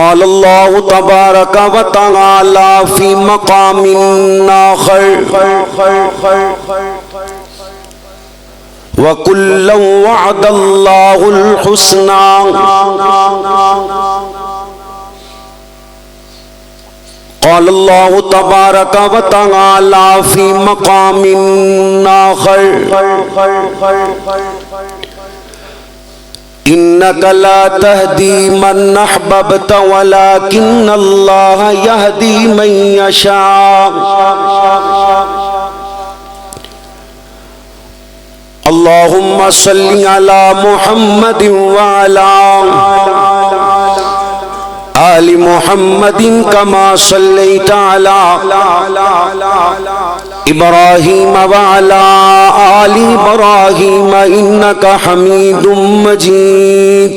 قال اللہ تبارک و تعالی فی مقام آخر وَكُلًّا وَعَدَ اللَّهُ الْحُسْنَى قال اللہ تبارک و تعالی فی مقام آخر انک لا تہدی من احببت ولکن اللہ یہدی من یشاء اللہم صلی علی محمد وعلی آل محمد کما صلیت علی ابراہیم وعلی آل ابراہیم انک حمید مجید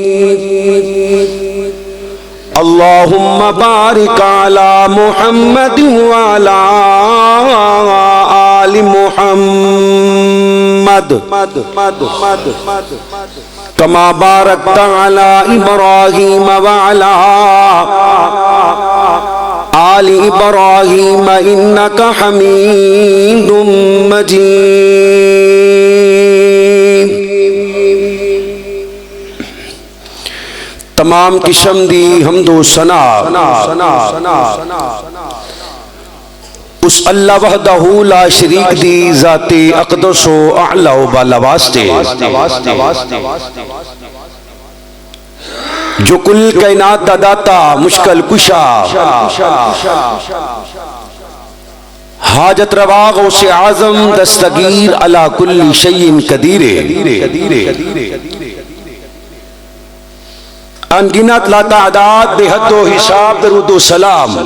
اللہم بارک علی محمد وعلی آل محمد کما بارکت علی ابراہیم وعلی آل ابراہیم انک حمید مجید تمام قسم دی حمد و ثنا اس اللہ وحدہ لا شریک دی ذات اقدس و اعلی و بالا واسطے جو کل کائنات دا داتا مشکل کشا حاجت روا غوث اعظم دستگیر علی کل شیء قدیر انگنت لا تعداد بے حد و حساب درود و سلام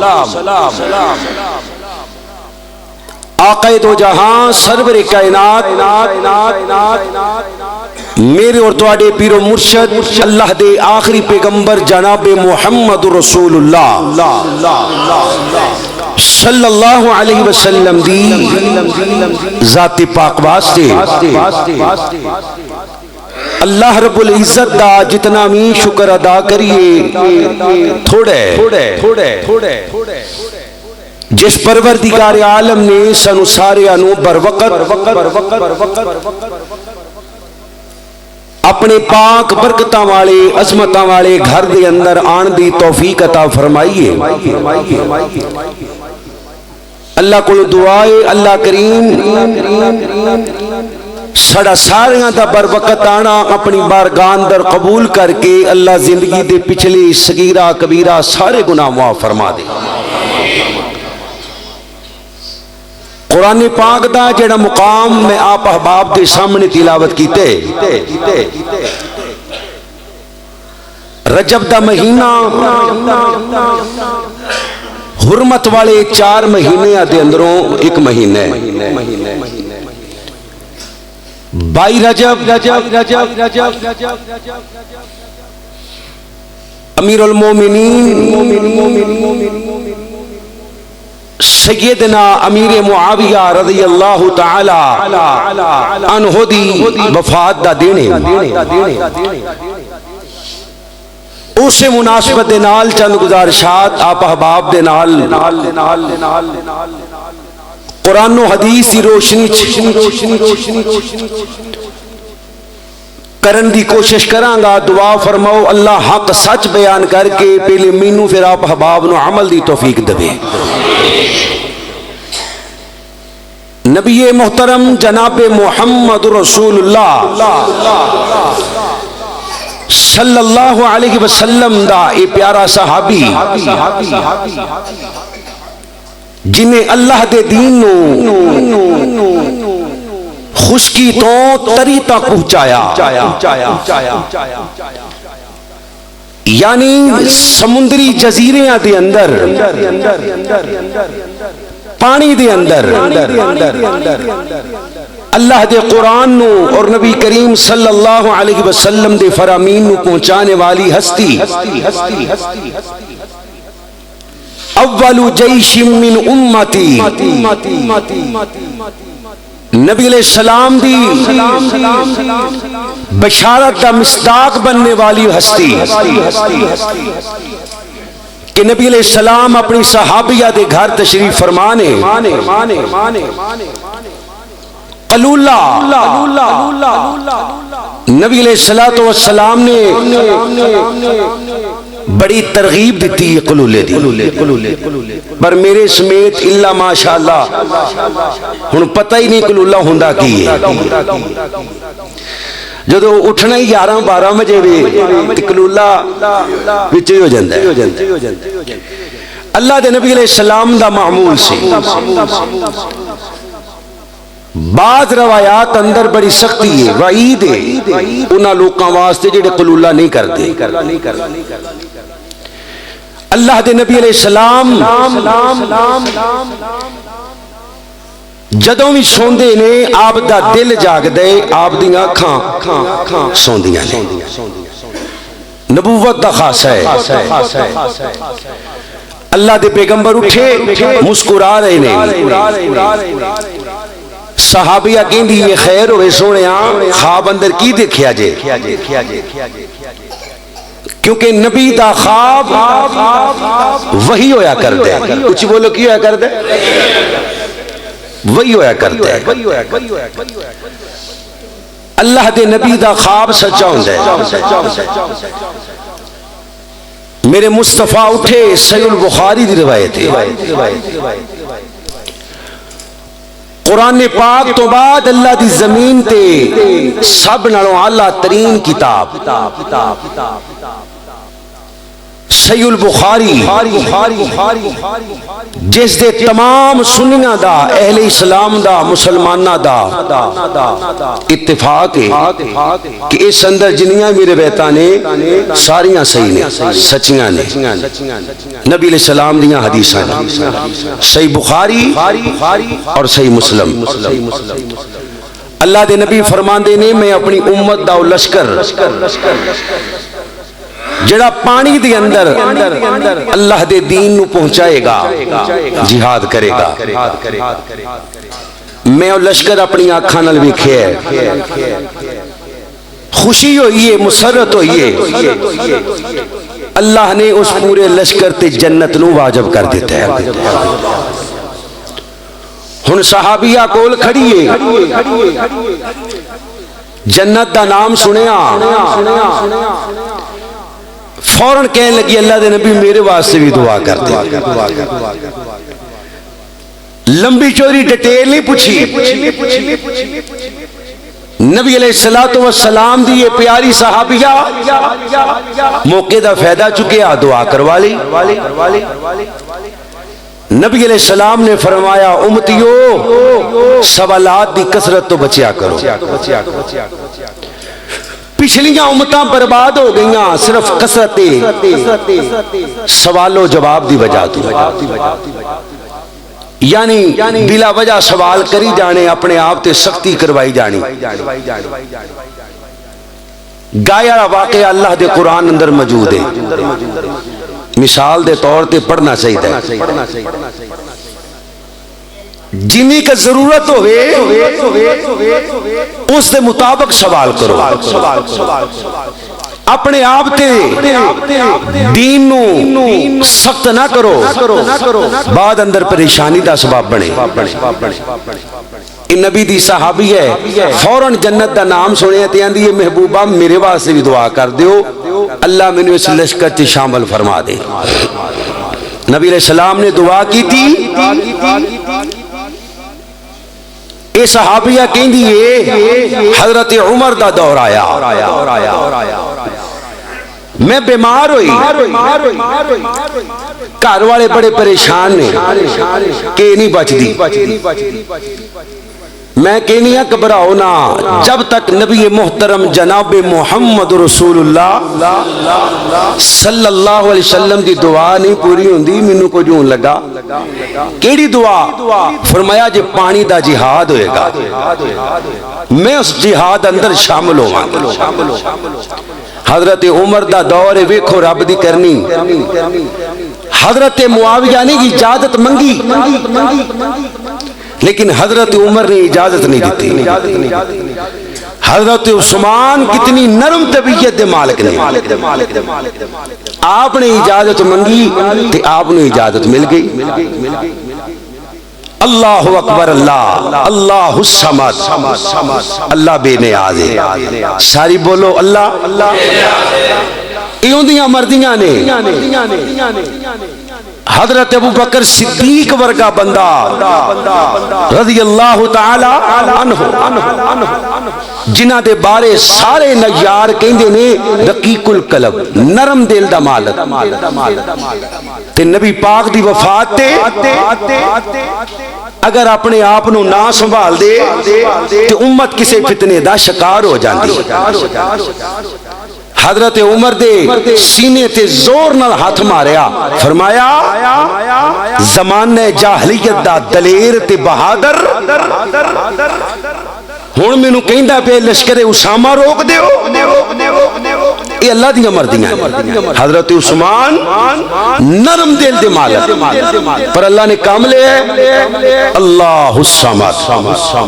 آقا دو جہاں سرور کائنات میرے اور تواڈے پیر و مرشد اللہ دے آخری پیغمبر جناب محمد رسول اللہ صلی اللہ علیہ وسلم دی ذات پاک واسطے اللہ رب العزت دا جتنا بھی شکر ادا کریے تھوڑے جس پروردگار عالم نے سنو سارے انو بروقت اپنے پاک برکتاں والے عظمتاں والے گھر دے اندر آن دی توفیق عطا فرمائیے اللہ کو دعائے اللہ کریم سڑا ساریاں دا بروقت آنا اپنی بارگاہ اندر قبول کر کے اللہ زندگی دے پچھلے صغیرہ کبیرہ سارے گناہ معاف فرما دے قرآن پاک دا جڑا مقام میں آپ احباب دے سامنے تلاوت کیتے رجب دا مہینہ حرمت والے 4 مہینے دے اندروں ایک مہینہ ہے 22 رجب امیر المومنین سیدنا امیر معاویہ رضی اللہ تعالی عنہ دی وفات دا دینے اسے مناسبت دے نال چند گزارشات آپ احباب دے نال قرآن و حدیث کی روشنی کرن دی کوشش کرانگا دعا فرماؤ اللہ حق سچ بیان کر کے پہلے مینو پھر آپ احباب نو عمل دی توفیق دے نبی محترم جناب محمد رسول اللہ صلی اللہ علیہ وسلم دا اے پیارا صحابی جنہیں اللہ دے دین نو خشکی تو تری تک پہنچایا یعنی سمندری جزیرے دے اندر پانی دے اندر اللہ دے قرآن نو اور نبی کریم صلی اللہ علیہ وسلم دے فرامین نو پہنچانے والی ہستی اول جیش من امتی نبی علیہ السلام دی بشارت دا مصداق بننے والی ہستی کہ نبی علیہ السلام اپنی صحابیہ دے گھر تشریف فرمانے قلولہ نبی علیہ السلام نے بڑی ترغیب دیتی ہے قلولے دی، پر میرے سمیت اللہ ماشاءاللہ ہن پتہ ہی نہیں قلولہ ہوندا کی ہے۔ جدو اٹھنا ہی 11-12 بجے بھی قلولہ وچ ہی ہو جاندا ہے۔ اللہ دے نبی علیہ السلام دا معمول سی، بعض روایات اندر بڑی سختی ہے، وعید ہے انہاں لوکاں واسطے جڑے قلولہ نہیں کردے۔ اللہ دے نبی علیہ السلام جدوں بھی سوندے نے آپ دا دل جاگ دے، آپ دیاں اکھاں سوندیاں نے، نبوت دا خاصہ ہے۔ اللہ دے پیغمبر اٹھے مسکرا رہے نے، صحابیہ کہندی یہ خیر ہوئے سونیاں خواب اندر کی دیکھیا جے، کیونکہ نبی دا خواب وہی ہویا کر دے، کچھ بولو کی ہویا کر دے، وہی ہویا کرتا ہے۔ اللہ دے نبی دا خواب سچا ہوندا ہے۔ میرے مصطفیٰ اٹھے، صحیح البخاری دی روایت ہے، قرآن پاک تو بعد اللہ دی زمین تے سب نالوں اعلیٰ ترین کتاب صحیح البخاری، جس دے تمام سنیاں دا، اہل اسلام دا، مسلمانہ دا اتفاق ہے کہ اس اندر جنیاں میرے روایتاں نے ساریاں صحیح نے، سچیاں نے، نبی علیہ السلام دیاں حدیثاں نے، صحیح بخاری اور صحیح مسلم۔ اللہ دے نبی فرماندے نے میں اپنی امت دا لشکر جڑا پانی دے اندر اللہ دے دین نو پہنچائے گا، جہاد کرے گا، میں وہ لشکر اپنی آنکھاں نال ویکھیا ہے، خوشی ہوئی ہے، مسرت ہوئی ہے، اللہ نے اس پورے لشکر تے جنت نو واجب کر دیتا ہے۔ ہن صحابیہ کول کھڑی ہے، جنت دا نام سنیا، فوراں کہنے لگی اللہ دے نبی میرے واسطے بھی دعا کر دے۔ لمبی چوری ڈیٹیل نہیں پوچھی، نبی علیہ السلام دی یہ پیاری صحابیہ موقع دا فائدہ چکیا، دعا کروا لی۔ نبی علیہ السلام نے فرمایا امتیو سوالات دی کثرت تو بچیا کرو، پچھلیاں امتاں برباد ہو گئیاں صرف کثرت سوال و جواب دی وجہ تو، یعنی بلا وجہ سوال کری جانے، اپنے آپ تے سختی کروائی جانی۔ گایا واقعہ اللہ دے قرآن اندر موجود ہے، مثال دے طور تے پڑھنا چاہیے، جنہی کا ضرورت ہوئے اس دے مطابق سوال کرو، اپنے آپ تے دین نو سخت نہ کرو، بعد اندر پریشانی دا سبب بنے۔ ان نبی دی صحابی ہے، فوراں جنت دا نام سنے تے آندی ہے محبوبہ میرے واسطے بھی دعا کر دیو، اللہ میں نے اس لشکر تے شامل فرما دے۔ نبی علیہ السلام نے دعا کی تھی، اے صحابیہ کہندی ہے حضرت عمر دا دور آیا، میں بیمار ہوئی، گھر والے بڑے پریشان نے کہ نہیں بچ دی، میں کہنی ہے گھبراؤ نہ، جب تک نبی محترم جناب محمد رسول اللہ صلی اللہ علیہ وسلم دی دعا نہیں پوری ہوندی، مینوں کو جون لگا کیڑی دعا؟ فرمایا جے پانی دا جہاد ہوئے گا میں اس جہاد اندر شامل ہوں گا۔ حضرت عمر دا دور ویکھو رب دی کرنی، حضرت معاویہ نے اجازت منگی لیکن حضرت عمر نے اجازت نہیں دیتی۔ حضرت عثمان کتنی نرم طبیعت دے مالک نے، آپ نے اجازت منگی تے آپ نے اجازت مل گئی. اللہ اکبر، اللہ اللہ الصمد، اللہ بے نیاز ہے. ساری بولو اللہ. ایوندیاں مردیاں نے حضرت ابو بکر صدیق ورگا بندہ رضی اللہ تعالی عنہ جنہ دے بارے سارے نجار کہندے نے رقیق القلب، نرم دل دا مالک، تے نبی پاک دی وفات تے اگر اپنے آپ نو نہ سنبھال دے تے امت کسے فتنے دا شکار ہو جاندی. حضرت عمر دے سینے تے زور نال ہاتھ ماریا، فرمایا زمانے جاہلیت دا دلیر تے بہادر ہن مینوں کہندا پے لشکر اسامہ روک دیو. یہ اللہ دی مردیاں. حضرت عثمان نرم دل دے مالک، پر اللہ نے کام لے اللہ الصمد،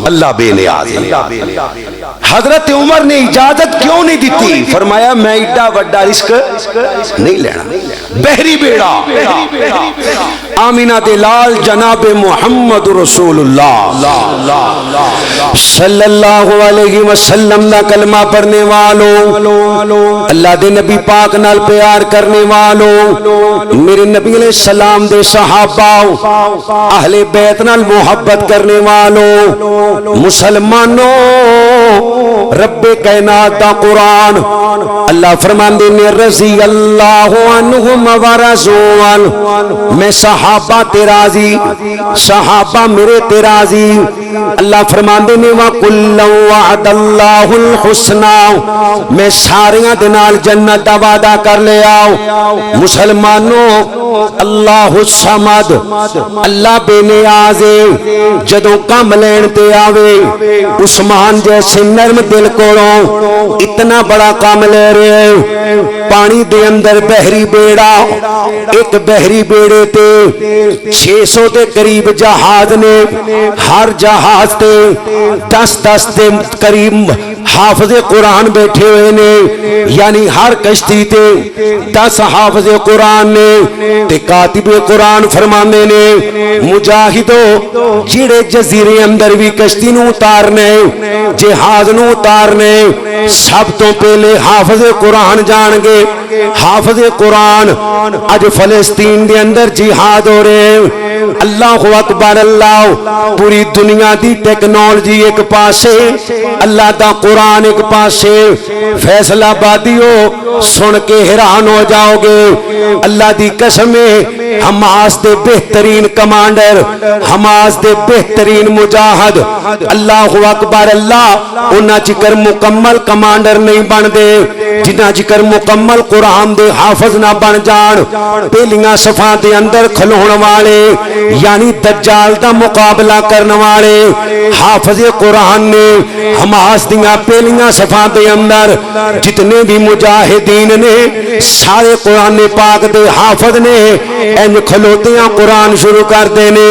اللہ بے نیاز. حضرت عمر نے اجازت کیوں نہیں دیتی؟ فرمایا میں ایڈا وڈا رزق نہیں لینا. بحری بیڑا آمینہ دے لال جناب محمد رسول اللہ صلی اللہ علیہ وسلم دا کلمہ پڑھنے والوں، اللہ دے نبی پاک نال پیار کرنے والوں، میرے نبی علیہ السلام دے صحابہ اہل بیت نال محبت کرنے والوں، مسلمانوں، رب کائنات دا قرآن اللہ فرماندے نے رضی اللہ عنہم ورضوا عنہ، میں صحابہ تے راضی، صحابہ میرے تے راضی. اللہ فرماندے نے وَقُلًّا وَعَدَ اللَّهُ الْحُسْنَى، میں ساریاں دے نال جنت دا وعدہ کر لیا. مسلمانوں اللہ الصمد، اللہ بے نیاز ہے. جدوں کم لین تے آوے عثمان جیسے نرم دل کولوں اتنا بڑا کام لے رہے. پانی دے اندر بحری بیڑا، ایک بحری بیڑے تے 600 دے قریب جہاز نے، ہر جہاز تے 10 دے قریب حافظ قرآن بیٹھے ہوئے نے، یعنی ہر کشتی تے 10 حافظ قرآن نے تے کاتب قرآن فرمانے نے مجاہدو جڑے جزیرے اندر بھی کشتی نو اتارنے، جہاز نو اتارنے، سب تو پہلے حافظ قرآن جان گے. حافظ قرآن اج فلسطین دے اندر جہاد ہو رہے. اللہ اکبر، اللہ. پوری دنیا دی ٹیکنالوجی ایک پاسے، اللہ دا قرآن ایک پاسے. فیصل آبادیو سن کے حیران ہو جاؤ گے. اللہ دی قسم ہے حماس دے بہترین کمانڈر، حماس دے بہترین مجاہد، اللہ اکبر اللہ، انہاں چکر مکمل کمانڈر نہیں بن دے جنہاں چکر مکمل قرآن دے حافظ نہ بن جان. پہلیاں صفاں دے اندر کھلون والے یعنی دجال دا مقابلہ کرنے والے حافظ قرآن نے حماس دیاں پہلیاں صفاں دے اندر جتنے بھی مجاہدین نے سارے قرآن پاک دے حافظ نے ان کھلوتیاں قرآن شروع کر دینے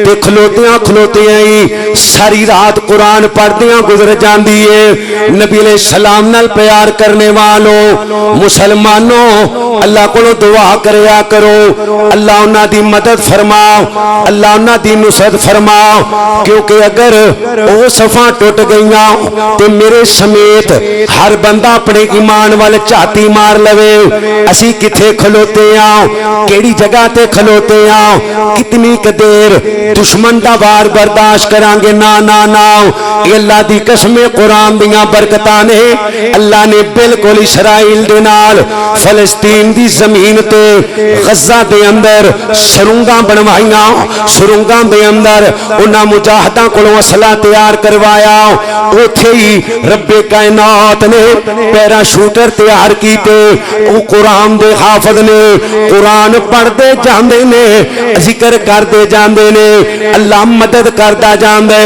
تے کھلوتیاں ہی ساری رات قرآن پڑھدیاں گزر جاندی ہے. نبی علیہ السلام نال پیار کرنے والوں مسلمانوں اللہ کو دعا کریا کرو، اللہ انہاں دی مدد فرماؤ، اللہ انہاں دی نصرت فرماؤ، کیونکہ اگر او صفاں ٹوٹ گئیاں تے میرے سمیت ہر بندہ اپنے ایمان والے چاتی مار لوے. اسی کتھے کھلوتے ہاں، کیڑی جگہ تے کھلوتے ہاں، کتنی دیر دشمن دا وار برداشت کران گے؟ نا نا نا. یہ اللہ دی قسم قرآن دیاں برکتاں نے اللہ نے بالکل اسرائیل دے نال فلسطین دی زمین تے غزہ دے اندر سرنگاں بنوائیاں، سرنگاں دے اندر انہاں مجاہداں کولوں اسلحہ تیار کروایا. اوتھے ہی رب کائنات نے پیراشوٹر تیار کیتے. او قرآن دے حافظ نے قرآن پڑھدے جاندے نے، ذکر کردے جاندے نے، اللہ مدد کردا جاندے.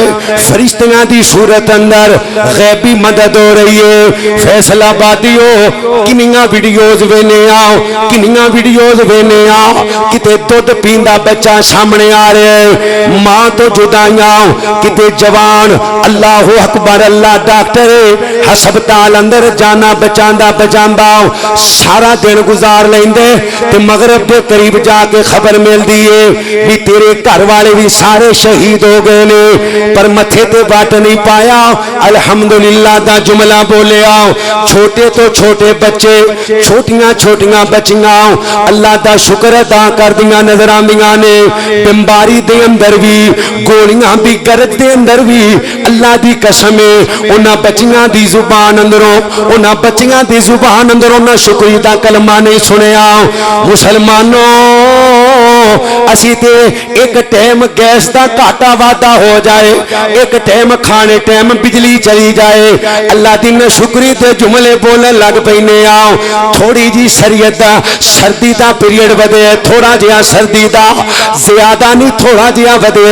فرشتیاں دی صورت اندر غیبی مدد ہو رہی ہے. فیصل آبادیو کنیاں ویڈیو ویڈیوز وینے آؤ کنیاں ویڈیوز وینے آؤ کتے دودھ پیندا بچہ سامنے آ رہے ہیں ماں تو جدائیاں کتے جوان اللہ اکبر اللہ ڈاکٹر ہسپتال اندر جانا بچاندا بچاندا سارا دن گزار لیندے تے مغرب دے قریب جا کے خبر مل دیے بھی تیرے گھر والے بھی سارے شہید ہو گئے نے پر متھے تے وٹ نہیں پایا الحمدللہ دا جملہ بولیا چھوٹے تو چھوٹے بچے چھوٹیاں چھوٹیاں بچیاں اللہ دا شکر ادا کر دیاں نظر آندیاں نے بمباری دے اندر بھی گولیاں بھی گرد دے اندر بھی اللہ دی قسم انہاں بچیاں دی زبان اندروں انہاں بچیاں دی زبان اندروں نہ شکری دا کلمہ نہیں سنیا مسلمانوں اسی تے ایک ٹائم گیس دا کاٹا وعدہ ہو جائے ایک ٹائم کھانے ٹائم بجلی چلی جائے اللہ دی نہ شکری تے جملے بولن لگ پینے آؤ تھوڑی جی شریعت دا سردی دا پیریڈ ودے تھوڑا جہا سردی دا زیادہ نہیں تھوڑا جہا ودے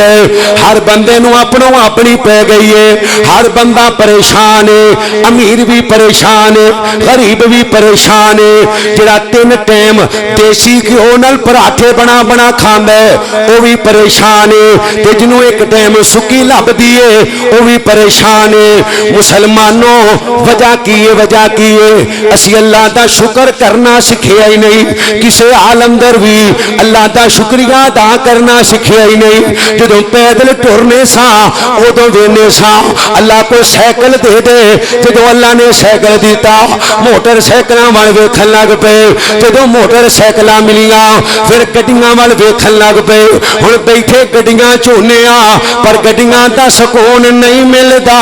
ہر بندے نو اپنوں اپنی پہ گئی ہے ہر بندہ پریشان ہے امیر بھی پریشان ہے غریب بھی پریشان ہے جڑا 3 ٹائم دیسی گھیو نال پراٹھے بنا بنا کھاندا ہے وہ بھی پریشان ہے تے جنوں ایک ٹائم سکی لب دیے وہ بھی پریشان ہے مسلمانوں وجہ کی ہے اسی اللہ دا شکر کرنا سکھیا ہی نہیں کسے عالم در بھی اللہ دا شکریہ ادا کرنا سکھیا ہی نہیں جدوں پیدل ٹرنے سا ادوں وینے سا اللہ کو سائیکل دے دے جدوں اللہ نے سائیکل دیتا موٹر سائیکلاں وال ویکھن لگ پئے جدوں موٹر سائیکلاں ملیاں پھر گڈیاں وال ویکھن لگ پئے ہن بیٹھے گڈیاں چونے آ پر گڈیاں دا سکون نہیں ملدا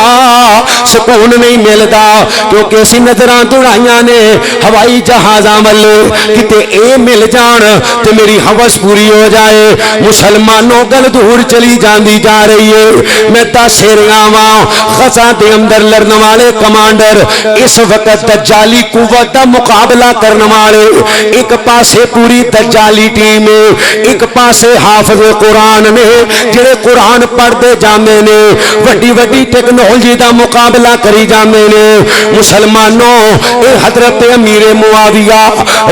سکون نہیں ملدا کیونکہ اسی نظراں دوڑائیاں نے ہوائی جہازاں ول کتے اے مل جان تے میری ہوس پوری ہو جائے مسلمانوں گل دور چلی جاندی جا رہی ہے میں دس رہا واں غزہ دے اندر لڑن والے کمانڈر اس وقت دجالی قوت دا مقابلہ کرن والے ایک پاسے پوری دجالی ٹیم ہے ایک پاسے حافظ قرآن نے جڑے قرآن پڑھتے جاندے نے وڈی وڈی ٹیکنالوجی دا مقابلہ کری جاندے نے مسلمانوں اے حضرت امیر معاویہ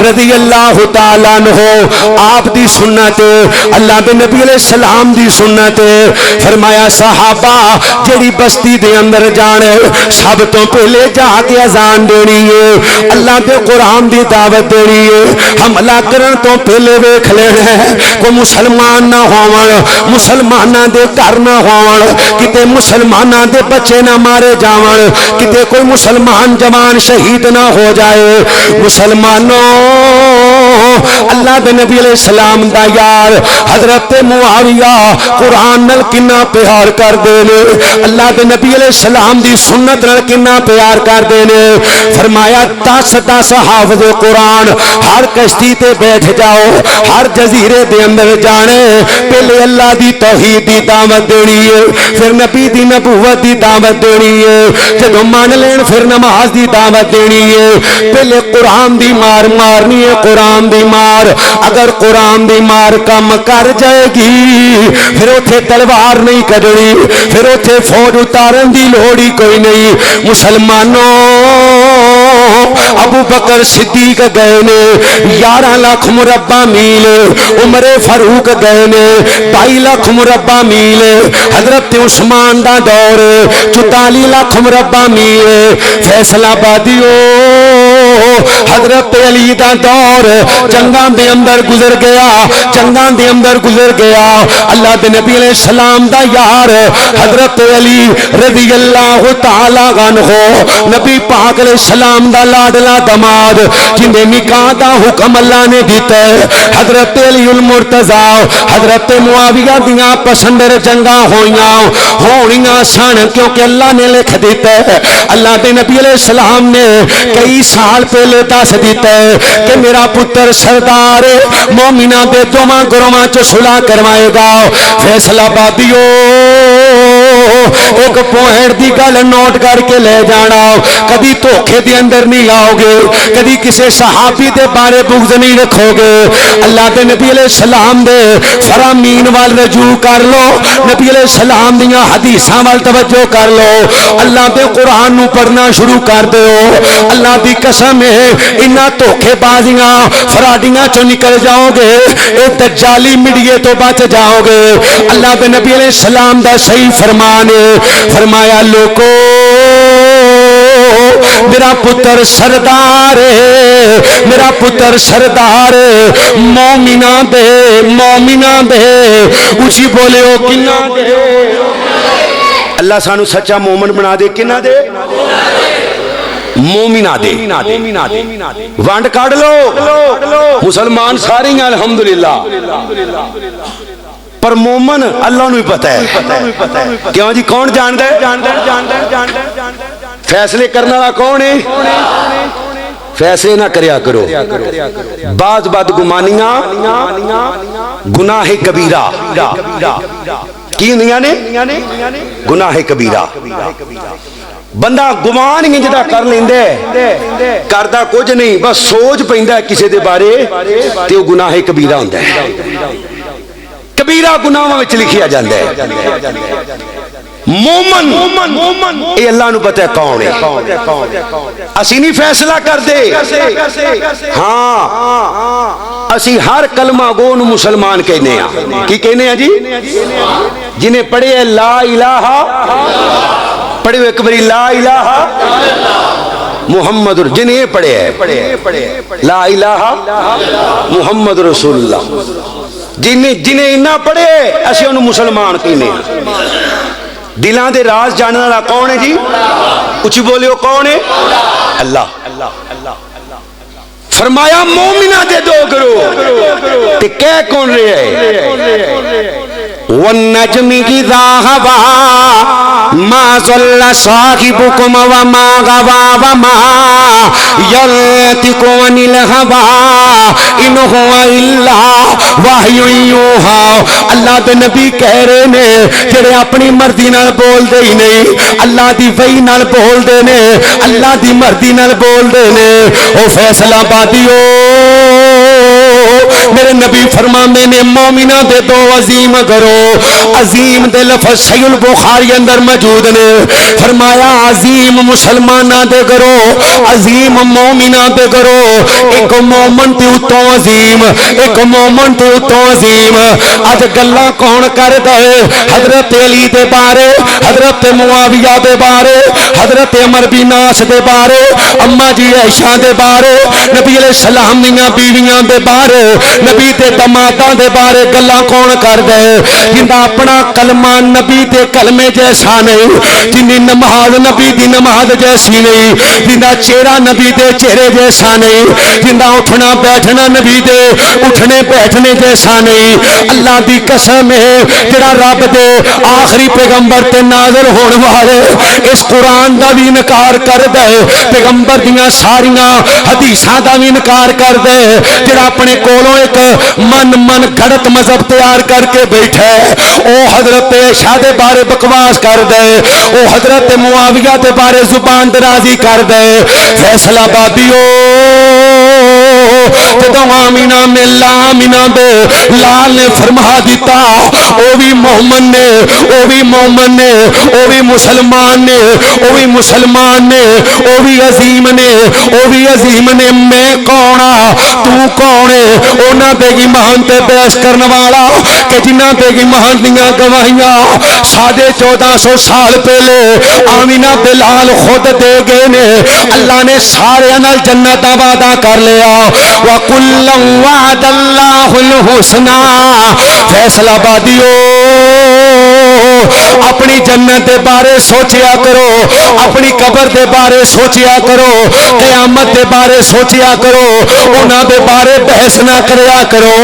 رضی اللہ تعالیٰ عنہ آپ دی سنت اللہ دے نبی علیہ السلام دی سنت فرمایا صحابہ جڑی بستی دے اندر جانے سب تو پہلے جا کے اذان دینی ہے اللہ دے قرآن دی دعوت دینی ہے حملہ کرن تو پہلے ویکھ لینا ہے کوئی مسلمان نہ ہون مسلماناں دے گھر نہ ہون کتے مسلماناں دے بچے نہ مارے جاون کتے کوئی مسلمان جوان شہید نہ ہو جائے مسلمانوں اللہ دے نبی علیہ السلام دا یار حضرت معاویہ قرآن نال کنا پیار کر دے نے اللہ دے نبی علیہ السلام دی سنت نال کنا پیار کر دے نے فرمایا 10 حافظ قرآن ہر کشتی تے بیٹھ جاؤ ہر جزیرے دے اندر جانے پہلے اللہ دی توحید دی دعوت دینی ہے پھر نبی دی نبوت دی دعوت دینی ہے جدوں مان لین پھر نماز دی دعوت دینی ہے پہلے قرآن دی مار مارنی ہے قرآن دی مار اگر قرآن دی مار کم کر جائے گی پھر اوتھے تلوار نہیں کڈنی پھر اوتھے فوج اتارن دی لوڑی کوئی نہیں مسلمانوں ابو بکر صدیق گئے نے 11 لاکھ مربع میل عمر فاروق گئے نے 22 لاکھ مربع میل حضرت عثمان دا دور 44 لاکھ مربع میل فیصل آبادیو حضرت علی دا دور جنگاں دے اندر گزر گیا جنگاں دے اندر گزر گیا اللہ دے نبی علیہ السلام دا یار حضرت علی رضی اللہ تعالی عنہ نبی پاک علیہ السلام دا لاڈلا دماد جن دے نکاح دا حکم اللہ نے دیتا ہے حضرت علی المرتضی حضرت معاویہ دیاں پسندر جنگاں ہونیاں سن کیونکہ اللہ نے لکھ دیتا ہے اللہ دے نبی علیہ السلام نے کئی سال پہلے دس دیتا ہے کہ میرا پتر سردار مومنہ دے دوواں گروہاں چ صلح کروائے گا فیصل آبادیو ایک پوائنٹ دی گل نوٹ کر کے لے جانا، کبھی دھوکے دے اندر نہیں آؤ گے، کبھی کسی صحابی دے بارے بغض نہیں رکھو گے۔ اللہ دے نبی علیہ السلام دے فرامین وال رجوع کر لو، نبی علیہ السلام دیاں حدیثاں وال توجہ کر لو، اللہ دے قرآن نو پڑھنا شروع کر دیو۔ اللہ دی قسم ہے انہاں دھوکے بازیاں فراڈیاں چوں نکل جاؤ گے، اے دجالی میڈیے تو بچ جاؤ گے۔ اللہ دے نبی علیہ السلام دا صحیح فرمان ہے، فرمایا لوگو میرا پتر سردار ہے، میرا پتر سردار ہے، مومناں دے اچھی بولے ہو کنا دے۔ اللہ سانو سچا مومن بنا دے، کنا دے؟ مومنہ دے۔ وانڈ کاٹ لو مسلمان سارے ہیں الحمدللہ، پر مومن اللہ نو ہی پتہ ہے۔ کیوں جی کون جان دے؟ فیصلے کرنے والا کون ہے؟ فیصلے نہ کریا کرو، بعض بدگمانیاں گناہ کبیرہ کی نہیں نے؟ گناہ کبیرہ بندہ گمان ہی جدا کر لیندے، کردا کچھ نہیں، بس سوچ پیندا ہے کسی دے بارے تے وہ گناہ کبیرہ ہوندا ہے۔ کبیرہ گناہاں وچ لکھیا جاندا ہے۔ مومن اے اللہ نو پتہ ہے کون ہے، اسی نہیں فیصلہ کر دے۔ ہاں اسی ہر کلمہ گو نو مسلمان کہنے ہیں۔ کی کہنے ہیں جی؟ جنہیں پڑھے ہے لا الہ، پڑھے ہوئے ایک باری لا الہ محمد، جنہیں پڑھے ہے لا الہ محمد رسول اللہ، جنہیں نہ پڑھے اسی انہوں مسلمان کہنے ہیں۔ دلان دے راز جاننے والا کون ہے جی؟ کچھ بولیو کون ہے؟ اللہ۔ فرمایا مومنہ دے دو گروہ تے کہہ کون رہے ہیں؟ والنجم اذا هوى ما ضل صاحبكم وما غوى وما ينطق عن الهوى ان هو الا وحی یوحی۔ اللہ دے نبی کہہ رہے نے جڑے اپنی مرضی نال بول دے ہی نہیں، اللہ دی وحی نال بول دے نے، اللہ دی مرضی نال بول دے نے۔ او فیصلہ بادیو میرے نبی فرماندے نے مومنہ دے دو عظیم کرو۔ عظیم دے لفظ صحیح البخاری اندر موجود نے، فرمایا عظیم مسلمانہ دے کرو، عظیم مومنہ دے کرو۔ ایک مومن تے اتوں عظیم، ایک مومن تے اتوں عظیم۔ اج گلاں کون کر دے؟ حضرت علی دے بارے، حضرت معاویہ دے بارے، حضرت عمر بن عاص دے بارے، اما جی عائشہ دے بارے، نبی علیہ السلام دیاں بیویاں دے بارے، نبی دے دماداں دے بارے گلاں کون کر دے؟ جندا اپنا کلمہ نبی دے کلمے جیسا نہیں، جنی نماز نبی دی نماز جیسی نہیں، جندا چہرہ نبی دے چہرے جیسا نہیں، جندا اٹھنا بیٹھنا نبی دے اٹھنے بیٹھنے جیسا نہیں۔ اللہ دی قسم ہے جڑا رب دے آخری پیغمبر تے نازل ہون والے اس قرآن دا بھی انکار کر دے، پیغمبر دیاں ساریاں حدیثاں دا بھی انکار کر دے، جڑا اپنے کولوں ایک من گھڑت مذہب تیار کر کے بیٹھے، او حضرت عائشہ دے بارے بکواس کر دے، او حضرت معاویہ دے بارے زبان درازی کر دے۔ فیصلہ بادیو جدو آمینہ میں لامینہ دے لال نے فرما دیتا، او بھی مومن نے، او بھی مومن نے، او بھی مسلمان نے، او بھی مسلمان نے، او بھی عظیم نے، او بھی عظیم نے۔ میں کونا تو کونے؟ اونا دے ایمان تے بحث کرنے والا کہ جنہ دے ایمان دیاں گواہیاں 1450 سال پہلے آمینہ بلال خود دے گئے نے۔ اللہ نے سارے انال جنت وعدہ کر لیا، وَقُلًّا وَعَدَ اللَّهُ الْحُسْنَى۔ فیصلہ بادیو اپنی جنت دے بارے سوچیا کرو، اپنی قبر دے بارے سوچیا کرو، قیامت دے بارے سوچیا کرو، انہاں دے بارے بحث نہ کریا کرو۔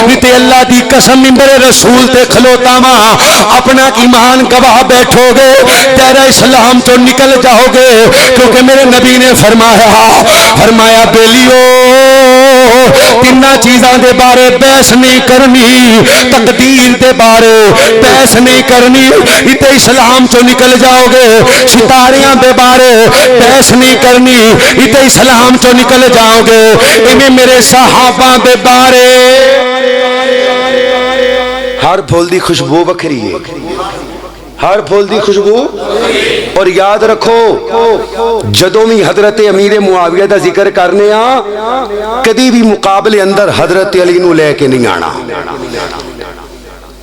نہیں تے اللہ دی قسم میرے رسول تے کھلوتا ماں اپنا ایمان گواہ بیٹھو گے، تیرا اسلام تو نکل جاؤ گے، کیونکہ میرے نبی نے فرمایا بیلیو تین چیزاں دے بارے بحث نہیں کرنی، تقدیر دے بارے بحث نہیں کرنی، تے اسلام چو نکل جاؤ گے۔ ستاریاں دے بارے بحث نہیں کرنی، تے اسلام چو نکل جاؤ گے۔ انہیں میرے صحابہ دے بارے ہر پھول دی خوشبو بکھری ہے، ہر پھول دی خوشبو۔ اور یاد رکھو جدوں بھی حضرت امیر معاویہ دا ذکر کرنے کدی بھی مقابلے اندر حضرت علی نو لے کے نہیں آنا۔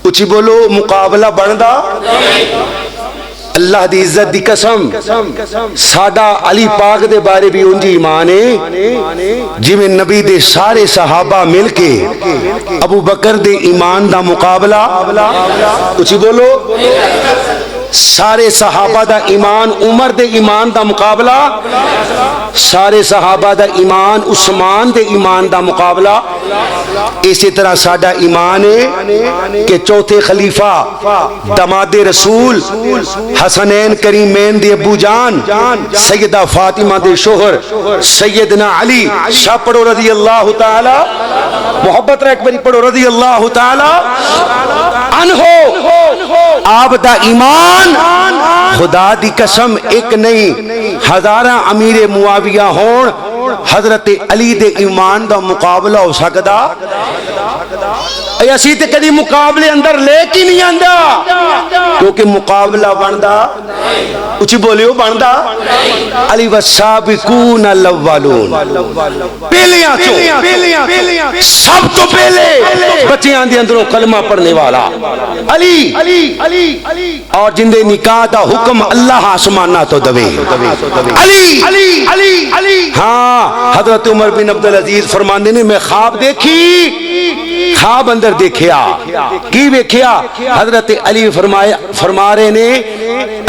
اچھی بولو، مقابلہ بندا اللہ دی عزت دی قسم ساڈا علی پاک دے بارے بھی انجی ایمان ہے جی میں نبی دے سارے صحابہ مل کے ابو بکر دے ایمان دا مقابلہ، اچھی بولو، سارے صحابہ دا ایمان عمر دے ایمان دا مقابلہ، سارے صحابہ دا ایمان عثمان دے ایمان دا مقابلہ۔ اسی طرح ساڈا ایمان ہے کہ چوتھے خلیفہ داماد رسول حسنین کریمین دے ابو جان سیدہ فاطمہ دے شوہر سیدنا علی، شاہ پڑھو رضی اللہ تعالی، محبت رکھ بری پڑھو رضی اللہ تعالی عنہ۔ آپ دا ایمان خدا دی قسم ایک نہیں ہزاراں امیر معاویہ ہون، حضرت علی دے ایمان دا مقابلہ ہو سکدا؟ اے اسی تے کدی مقابلے اندر لے کی نہیں آندا، کیونکہ مقابلہ بندا، اچھی بولیو، بندا علی والسابقون الاولون، پہلیاں چوں سب تو پہلے بچیاں دے اندروں کلمہ پڑھنے والا علی، اور جن دے نکاح دا حکم اللہ آسمانہ تو دوے علی۔ ہاں حضرت عمر بن عبدالعزیز فرماندے نے میں خواب دیکھی، خواب اندر دیکھیا، کی دیکھیا؟ حضرت علی فرما رہے نے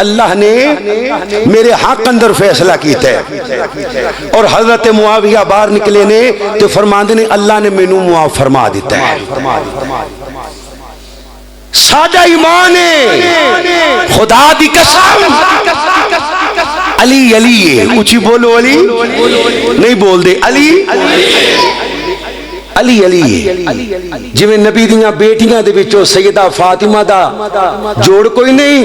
اللہ نے میرے حق اندر فیصلہ کیتا ہے، اور حضرت معاویہ باہر نکلے نے تو فرماندے نے اللہ نے مینوں معاف فرما دیتا ہے۔ ساڈا ایمان ہے خدا دی قسم علی علی ہے، اچھی بولو، علی نہیں بول دے، علی علی علی ہے۔ جی میں نبی دیاں بیٹیاں دے وچوں سیدہ فاطمہ دا جوڑ کوئی نہیں،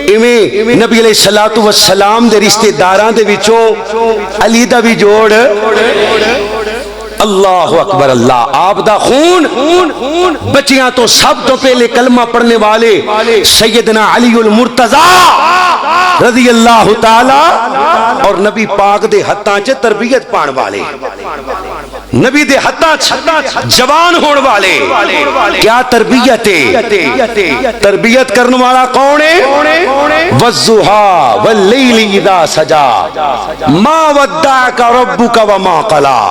ایویں نبی علیہ الصلوۃ والسلام دے رشتہ داراں دے وچوں علی دا بھی جوڑ۔ اللہ اکبر، اللہ آپ دا خون بچیاں تو سب تو پہلے کلمہ پڑھنے والے سیدنا علی المرتضی رضی اللہ تعالی، اور نبی پاک دے ہتھاں چ تربیت پان والے، نبی دے ہتھاں چ جوان ہون والے۔ کیا تربیت ہے؟ تربیت کرنے والا کون ہے؟ والضحیٰ واللیل اذا سجا ما ودعک ربک وما قلی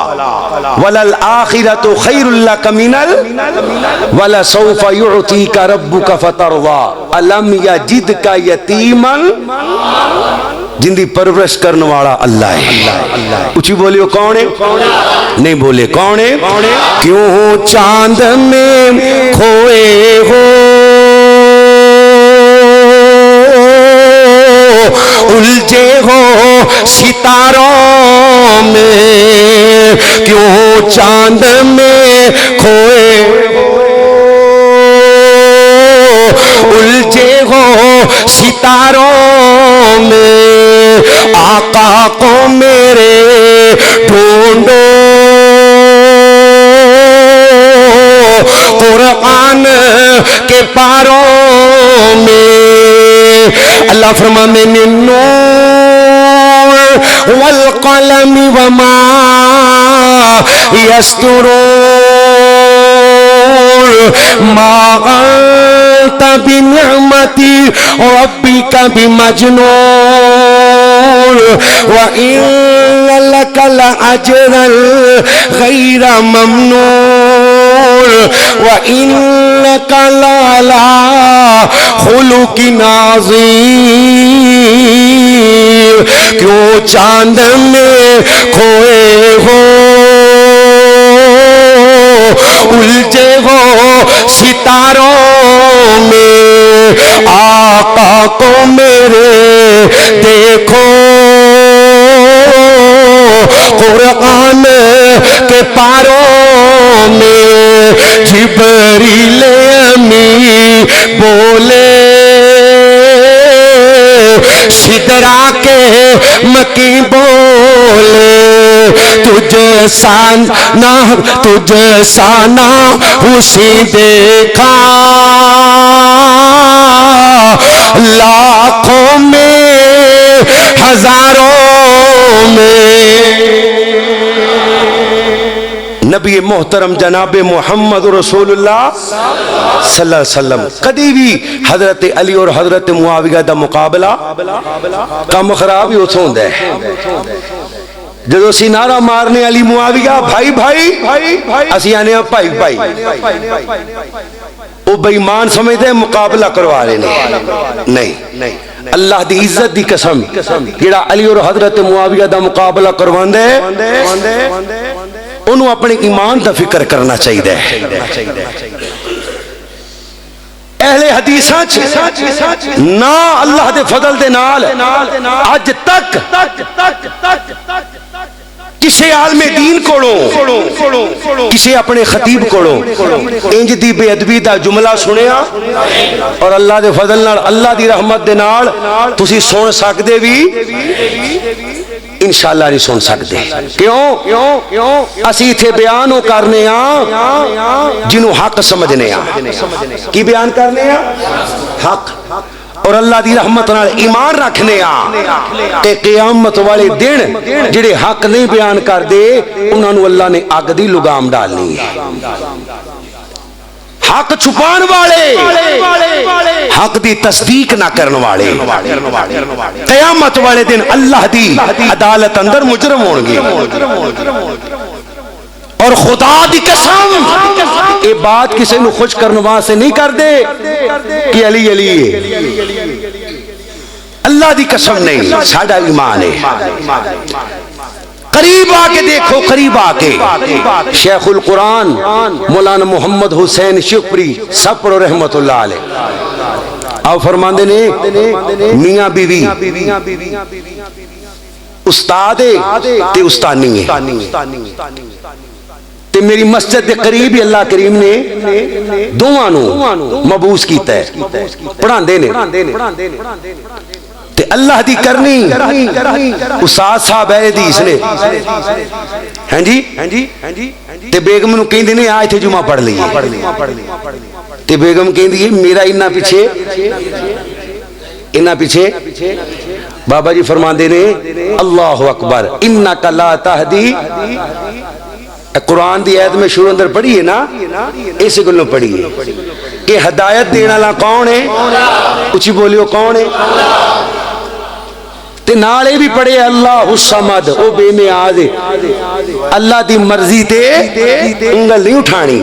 وَلَلْآخِرَةُ خَيْرٌ لَكَ مِنَ وَلَسَوْفَ يُعْطِيكَ رَبُّكَ فَتَرْضَىٰ أَلَمْ يَجِدْكَ يَتِيمًا۔ جن دی پرورش کرنے والا اللہ ہے۔ اچھی بولیو کون ہے؟ نہیں بولے کون ہے؟ کیوں چاند میں کھوئے ہو الجھے ہو ستاروں میں، کیوں چاند میں کھوئے الجھے ہو ستاروں میں، آقا کو میرے ڈھونڈو قرآن کے پاروں میں۔ اللہ فرمانے من نور والقلم وما یسطرون ما انت بنعمت ربک بمجنون وان لک لاجرا غیر ممنون وانک لعلی خلق عظیم۔ کیوں چاند میں کھوئے ہو الجھے ہو ستاروں میں، آقا کو میرے دیکھو قرآن کے پاروں میں جبریل امی بولے سدرا کے مکی بولے تجھ سانا اسی دیکھا لاکھوں میں ہزاروں میں نبی محترم جناب محمد رسول اللہ صلی اللہ علیہ وسلم کدی بھی حضرت علی اور حضرت معاویہ دا مقابلہ کم خراب ہی اتھوں دے جدو سی نعرہ مارنے علی معاویہ بھائی بھائی اسی آنے ہیں بھائی بھائی وہ بے ایمان سمجھتے ہیں مقابلہ کروا رہے نہیں اللہ دی عزت دی قسم جڑا علی اور حضرت معاویہ دا مقابلہ کروان دے انہوں اپنے ایمان دا فکر کرنا چاہیے اہل حدیثاں نا اللہ دے فضل دے نال اج تک کسے عالم دین کوڑوں کسے اپنے خطیب کوڑوں انج دی بے ادبی دا جملہ سنیا اور اللہ دے فضل نال اللہ دی رحمت دے نال تسی سن سکدے بھی انشاءاللہ نہیں سن سکتے کیوں اسی تھے بیانوں کرنے جنہوں حق سمجھنے کی بیان کرنے حق اور اللہ دی رحمت نال ایمان رکھنے کہ قیامت والے دن جڑے حق نہیں بیان کر دے انہوں نے اللہ نے اگ دی لگام ڈالنی ہے حق چھپان والے حق دی تصدیق نہ کرن والے قیامت والے دن اللہ دی عدالت اندر مجرم ہون گے اور خدا دی قسم یہ بات کسی نو خوش کرنے واسطے نہیں کر دے کہ علی علی ہے اللہ دی قسم نہیں ساڈا ایمان ہے قریب آکے دیکھو قریب آکے شیخ القرآن مولانا محمد حسین شکری سب پڑھو رحمت اللہ علیہ آؤ فرماندے نے میاں بیوی استاد تے استانی ہے تے میری مسجد دے قریب ہی اللہ کریم نے دوانوں مبوس کیتا ہے پڑھاندے نے تے اللہ دی کرنی استاد صاحب ہے حدیث نے ہیں جی تے بیگم نو کہندے نے آج تے جمعہ پڑھ لئیے تے بیگم کہندی ہے میرا انہاں پیچھے بابا جی فرماندے نے اللہ اکبر انک لا تہدی قرآن دی آیت میں شروع اندر پڑھی ہے نا ایسے گلوں پڑھی ہے کہ ہدایت دینا اللہ کون ہے اچھی بولیو کون ہے تے نالے بھی پڑھے اللہ الصمد او بے نیاز اللہ دی مرضی تے انگل نہیں اٹھانی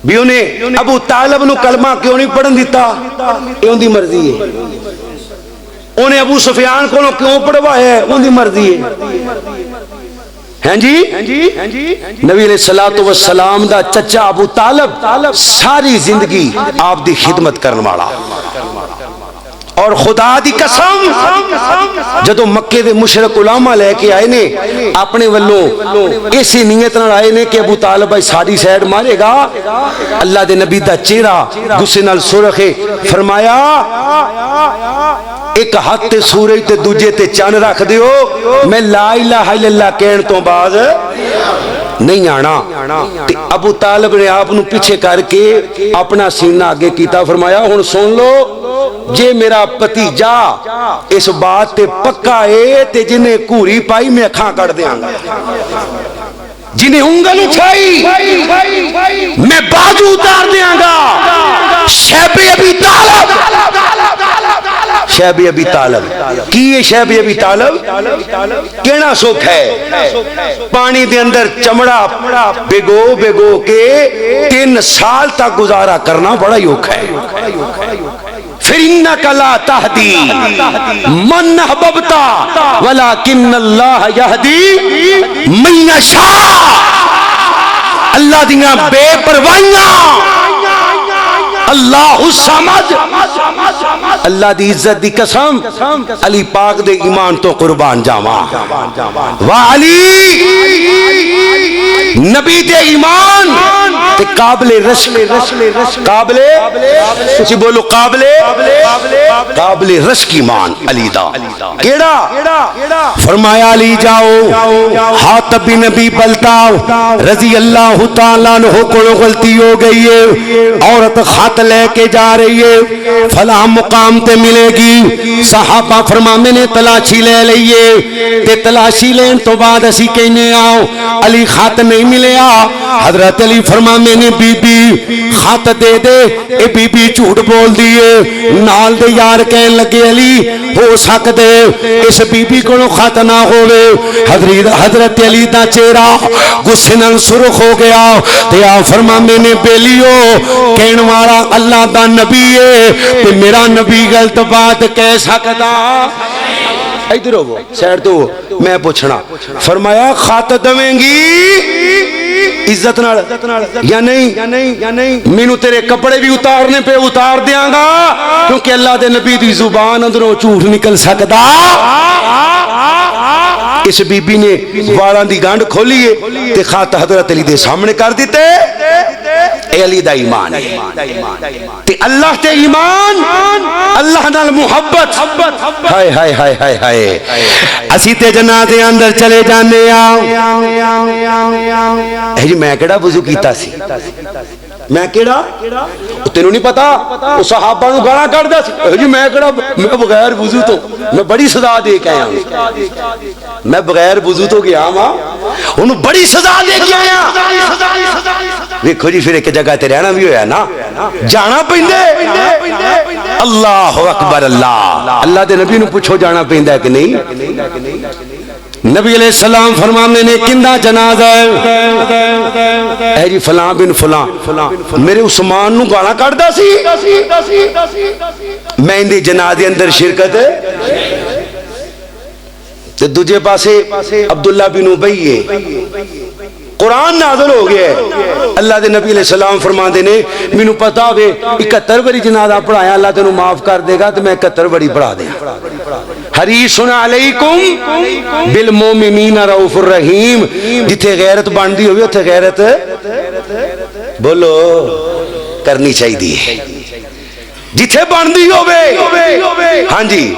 بھی انہیں ابو طالب نو کلمہ کیوں نہیں پڑھن دیتا یہ ان دی مرضی ہے انہیں ابو سفیان کو کیوں پڑھوا ہے ان دی مرضی ہے ہیں جی نبی علیہ السلام دا چچا ابو طالب ساری زندگی آپ دی خدمت کرنے والا اور خدا دی قسم جدو مکے دے مشرک علماء لے کے آئے نے اپنے والوں اسی نیت نال آئے نے کہ ابو طالب بھائی ساری سائیڈ مارے گا اللہ دے نبی دا چہرہ غصے نال سرخ فرمایا ایک ہاتھ تے سورج تے دوجے تے چاند رکھ دیو میں لا الہ الا اللہ کہن تو بعد نہیں آنا ابو طالب نے آپ نو پیچھے کر کے اپنا سینہ آگے کیتا فرمایا ہن سن لو جے میرا پتیجا اس بات تے پکا ہے تے جنہیں کوری پائی میں اکھاں کڑ دیاں گا جنہیں انگل اٹھائی میں بازو اتار دیاں گا شیب ابی طالب کی یہ شیب ابی طالب کینا سکھ ہے پانی دے اندر چمڑا بگو کے 3 سال تک گزارا کرنا بڑا یوک ہے پھر انک لا تہدی من احببتا ولکن اللہ یہدی من یشاء اللہ دیاں بے پروائیاں اللہ الصمد اللہ دی عزت دی قسم علی پاک دے ایمان تو قربان جاواں وعلی نبی دے ایمان تے قابل رشک قابل تسی بولو قابل رشک ایمان علی دا کیڑا فرمایا علی جاؤ حاتب بن نبی بلتاؤ رضی اللہ تعالیٰ عنہ کو غلطی ہو گئی ہے عورت خط لے کے جا رہی ہے فلاں مقام تے ملے گی صحابہ فرما میں نے تلاشی لے لئیے تے تلاشی لین تو بعد اسی کہنے آؤ علی خط نہیں ملیا حضرت علی فرما میں نے بی بی خط دے دے اے بی بی جھوٹ بول دیئے نال دے یار کہن لگے علی ہو سکتے اس بی بی کو خط نہ ہوئے حضرت علی دا چہرہ غصے نال سرخ ہو گیا تے آ فرما میں نے بیلیو کہن والا اللہ دا نبی ہے تے میرا نبی غلط بات کہہ سکتا ادھر ہو سیڈ تو میں پوچھنا فرمایا خط دویں گی عزت نال یا نہیں مینوں تیرے کپڑے بھی اتارنے پہ اتار دیاں گا کیونکہ اللہ دے نبی دی زبان اندروں جھوٹ نکل سکدا اس بی بی نے والاں دی گانڈ کھولی ہے تے خط حضرت علی دے سامنے کر دیتے اے علی دا ایمان تے اللہ تے ایمان اللہ نال محبت ہائے ہائے ہائے ہائے ہائے اسی تے جنازے اندر چلے جانے اے جی میں کیڑا وضو کیتا سی میں کیڑا تینوں نہیں پتا وہ صحابہ نو گالاں کڈدا سی اے جی میں کیڑا میں بغیر وضو تو میں بڑی سزا دے کے آیا میں بغیر وضو تو گیا ہاں انہوں بڑی سزا دے کے آیا دیکھو جی پھر ایک جگہ تے رہنا بھی ہویا نا جانا پیندے اللہ اکبر اللہ دے نبی نو پوچھو جانا پیندے کہ نہیں نبی علیہ السلام فرمانے نے کندہ جنازہ ہے اے جی فلاں بن فلاں میرے عثمان نو گانا کردہ سی میں اندے جنازے اندر شرکت تے دوجے پاسے عبداللہ بن ابی ہے قرآن نازل ہو گیا ہے اللہ دے نبی علیہ السلام فرماندے نے مینوں پتا ہوئے 71 بڑی جنازہ پڑھایا اللہ تینوں معاف کر دے گا تو میں 71 بڑی پڑھا دیں حریص علیکم بالمومنین رؤوف الرحیم جتھے غیرت بندی ہوئی اتھے غیرت بولو کرنی چاہیے دی جتھے بندی ہوئے ہاں جی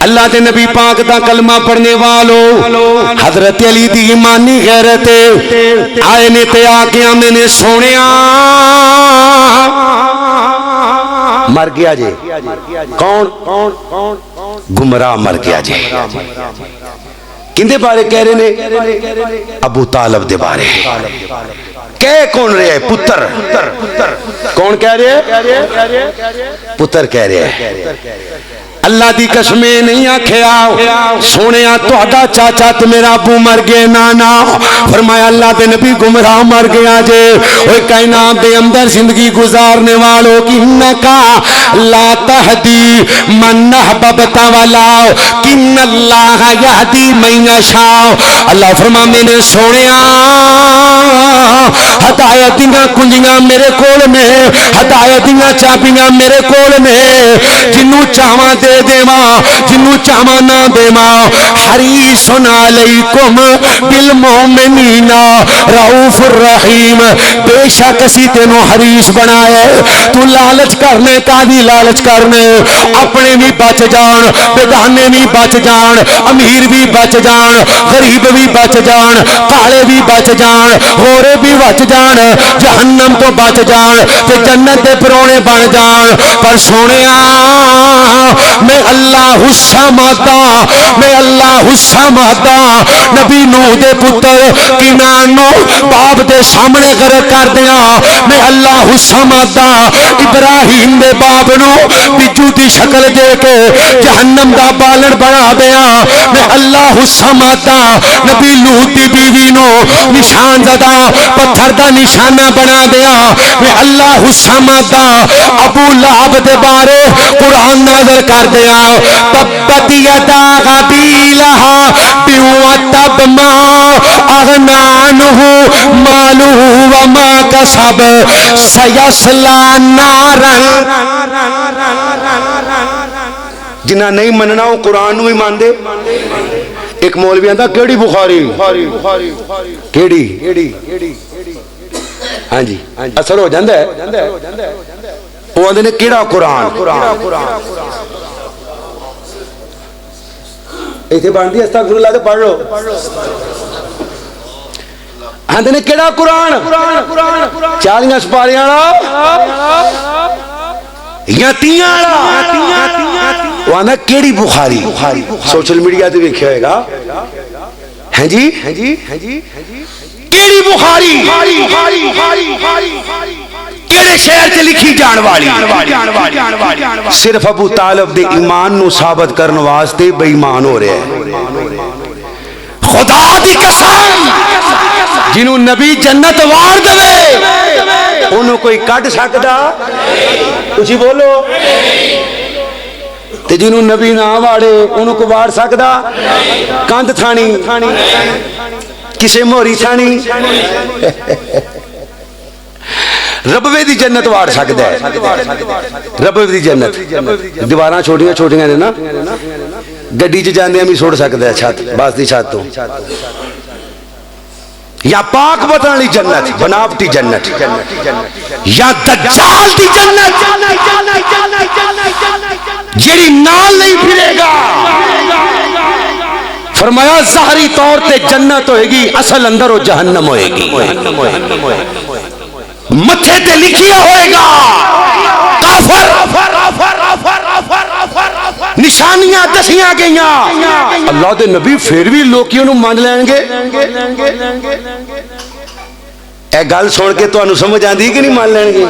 اللہ دے نبی پاک دا کلمہ پڑھنے والو حضرت علی دی ایمانی غیرت آئے نے تے آکے میں نے سونیا مر گیا جے کون گمراہ مر گیا جے کندے بارے کہہ رہے نے ابو طالب دے بارے کہہ کون رہے ہیں پتر کون کہہ رہے ہیں پتر کہہ رہے ہیں اللہ دی قسمیں نہیں آکھیا سونیا تہاڈا چاچا تے میرا ابو مر گئے نانا فرمایا اللہ دے نبی گمراہ مر گیا جے اوے کائنات دے اندر زندگی گزارنے والوں کی انکا لا تہدی من احببت ولا کن اللہ یہدی من یشاء اللہ فرماندے نے سونیا ہدایت دیاں کنجیاں میرے کول نے ہدایت دیاں چابیاں میرے کول نے جنوں چاواں دے دیواں جنوں چاواں نہ دیواں حریص علیکم بالمومنین رؤوف الرحیم بے شک اسی تینوں حریص بنایا تو لالچ کرنے کا بھی لالچ کرنے اپنے بھی بچ جان بیگانے بھی بچ جان امیر بھی بچ جان غریب بھی بچ جان کالے بھی بچ جان ہورے بھی بچ جان جہنم تو بچ جان تے جنت دے پرونے بن جان پر سونیا میں اللہ الصمد میں اللہ الصمد نبی نوح دے پتر کنانو باپ دے سامنے غرق کر دیا میں اللہ الصمد ابراہیم دے باپ نو بجو دی شکل دے کے جہنم دا بالن بنا دیا میں اللہ الصمد نبی لوط دی بیوی نو نشان زدہ پتھر دا نشانہ بنا دیا میں اللہ الصمد ابو لہب دے بارے قرآن نازل کر دیا تبت یدا ابی لہب وتب ما اغنی عنہ مالہ وما کسب سیصلی نارا. جنہ نہیں مننا وہ قرآن بھی مان دے. ایک مولوی آندا کیڑی بخاری کیڑی ہاں جی اثر ہو جاندہ ہے. وہ آندے نے کیڑا قرآن ایتھے باندھی استغفر اللہ تے پڑھ لو. آندے نے کیڑا قرآن 40 سپاریاں والا یا 30 والا. وہ آندا کیڑی بخاری. سوشل میڈیا تے ویکھیا ہوئے گا ہیں جی کیڑی بخاری کیڑے شہر تے لکھی جان والی. صرف ابو طالب دے ایمان نو ثابت کرن واسطے بے ایمان ہو رہے ہیں. خدا دی قسم جنوں نبی جنت وار دے انہوں کوئی کٹ سکدا تسی بولو. تے جنوں نبی نہ واڑے انہوں کو وار سکدا کاندھ تھانی کسے موری تھانی. ربوے دی جنت وار سکدا ہے. ربوے دی جنت دیواراں چھوٹیاں چھوٹیاں نے نا گڈی چ جاندے بھی سڑ سکدا ہے چھت باس دی چھت تو. یا پاک بتن والی جنت بناوٹی جنت یا دجال دی جنت جیڑی نال نہیں پھرے گا. فرمایا ظاہری طور تے جنت ہوئے گی اصل اندر وہ جہنم ہوئے گی. متھے تے لکھیا ہوئے گا کافر نشانیاں دسیاں گئیاں. اللہ دے نبی پھر بھی لوکی انہوں مان لیں گے. اے گل سن کے تو انہوں سمجھ آندی کہ نہیں مان لیں گے.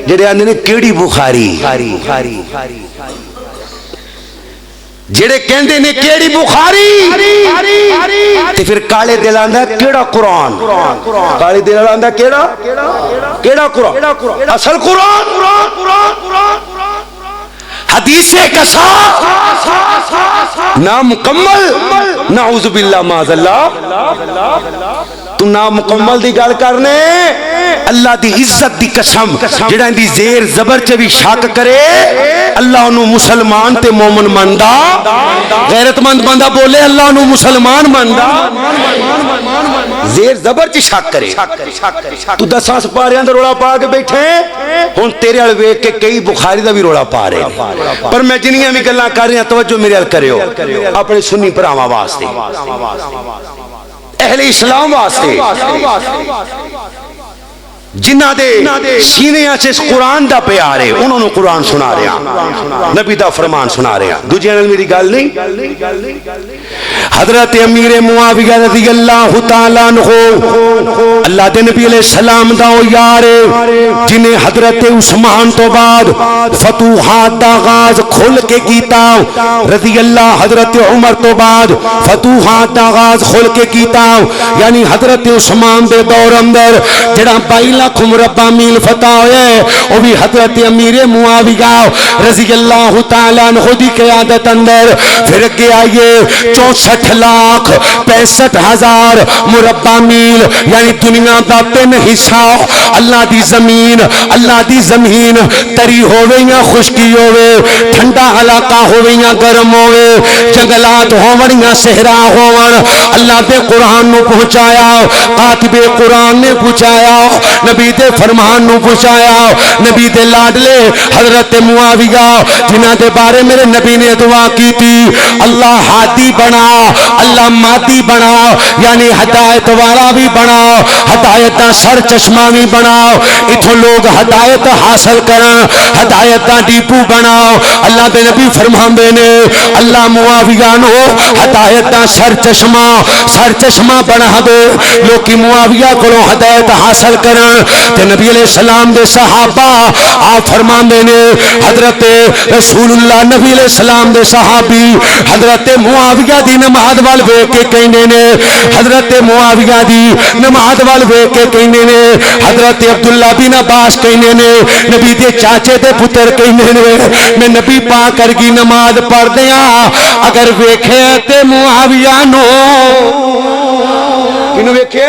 جڑے آندے نے کیڑی بخاری جڑے کہندے نے کیڑی بخاری تے پھر کالے دل آندا کیڑا قرآن. کالے دل آندا کیڑا قرآن اصل قرآن حدیث کسا نہ مکمل نعوذ باللہ معاذ اللہ. تو نا مکمل دی گل کرنے اللہ دی عزت دی قسم جڑا دی زیر زبر چ بھی شک کرے اللہ انہوں مسلمان تے مومن مندا. غیرت مند بندہ بولے اللہ انہوں مسلمان مندا. زیر زبر چ شک کرے. تو 10 سپاریاں دا روڑا پا کے بیٹھے ہن تیرے ال ویکھ کے کئی بخاری دا بھی روڑا پا رہے. پر میں جنیاں بھی گلاں کر رہی ہاں توجہ میرے ال کریو اپنے سنی بھراواں واسطے اہل اسلام واسطے جنہ دے سینے سے اس قرآن دا پیار ہے انہوں نے قرآن سنا رہے ہیں نبی دا فرمان سنا رہے ہیں. دوجہ نے میری گل نہیں. حضرت امیر معاویہ رضی اللہ تعالیٰ عنہ اللہ دے نبی علیہ السلام دا او یار جنہیں حضرت عثمان تو بعد فتوحات دا آغاز کھل کے کیتا. رضی اللہ حضرت عمر تو بعد فتوحات دا آغاز کھل کے کیتا. یعنی حضرت عثمان دے دور اندر جڑا 22 لاکھ مربع میل فتح ہوئے وہ بھی حضرت امیر معاویہ رضی اللہ تعالیٰ عنہ دی قیادت اندر. پھر اگے آئیے 64 لاکھ 65 ہزار مربع میل یعنی دنیا دا 3 حصہ اللہ دی زمین تری ہوئے یا خشکی ہوئے ٹھنڈا علاقہ ہوئے یا گرم ہوئے جنگلات ہوئے یا صحرا ہوئے اللہ دے قرآن نو پہنچایا. کاتب قرآن نے پہنچایا نبی دے فرمان نو پہنچایا. نبی دے لاڈلے حضرت معاویہ جنہ دے بارے میرے نبی نے دعا کی تھی اللہ ہادی بنا اللہ مادی بنا یعنی ہدایت والا بھی بنا ہدایت دا سر چشمہ بھی بنا اتھو لوگ ہدایت حاصل کرن ہدایت دا ڈیپو بنا. اللہ دے نبی فرماندے نے اللہ معاویہ نو ہدایت دا سر چشمہ بنا دے لوکی معاویہ کو ہدایت حاصل کرن. تے نبی علیہ السلام دے صحابہ آپ فرماندے نے حضرت رسول اللہ نبی علیہ السلام دے صحابی حضرت معاویہ دی نماز وال ویکھ کے کہندے نے حضرت معاویہ دی نماز وال ویکھ کے کہندے نے حضرت عبداللہ بن عباس کہندے نے نبی دے چاچے دے پتر کہندے نے میں نبی پاک ورگی نماز پڑھ دیاں اگر ویکھے تے معاویہ نو کینو ویکھے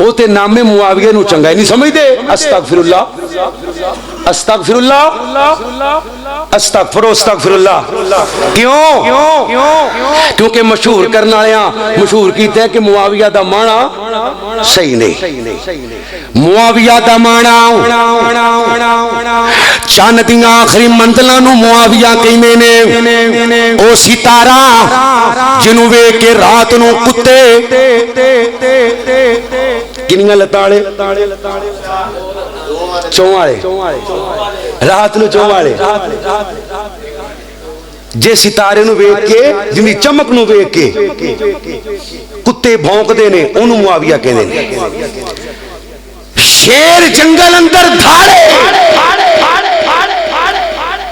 ਉਹ ਤੇ ਨਾਮੇ ਮੁਆਵੀਆ ਨੂੰ ਚੰਗਾ ਨਹੀਂ ਸਮਝਦੇ ਅਸਤਗਫਿਰullah ਅਸਤਗਫਿਰullah ਅਸਤਗਫਿਰullah ਕਿਉਂ ਕਿਉਂਕਿ ਮਸ਼ਹੂਰ ਕਰਨ ਵਾਲਿਆਂ ਮਸ਼ਹੂਰ ਕੀਤਾ ਕਿ ਮੁਆਵੀਆ ਦਾ ਮਾਣਾ ਸਹੀ ਨਹੀਂ ਮੁਆਵੀਆ ਦਾ ਮਾਣਾ ਚੰਨ ਦੀਆਂ ਆਖਰੀ ਮੰਜ਼ਲਾਂ ਨੂੰ ਮੁਆਵੀਆ ਕਹਿੰਦੇ ਨੇ ਉਹ ਸਿਤਾਰਾ ਜਿਹਨੂੰ ਵੇਖ ਕੇ ਰਾਤ ਨੂੰ ਕੁੱਤੇ ਕਿੰਨੀਆਂ ਲੱਤਾਂ ਵਾਲੇ ਚੌਂ ਵਾਲੇ ਰਾਤ ਨੂੰ ਚੌਂ ਵਾਲੇ ਜੇ ਸਿਤਾਰੇ ਨੂੰ ਵੇਖ ਕੇ ਜਿੰਨੀ ਚਮਕ ਨੂੰ ਵੇਖ ਕੇ ਕੁੱਤੇ ਭੌਂਕਦੇ ਨੇ ਉਹਨੂੰ ਮੁਆਵੀਆ ਕਹਿੰਦੇ ਨੇ ਸ਼ੇਰ ਜੰਗਲ ਅੰਦਰ ਧਾੜੇ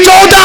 14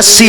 80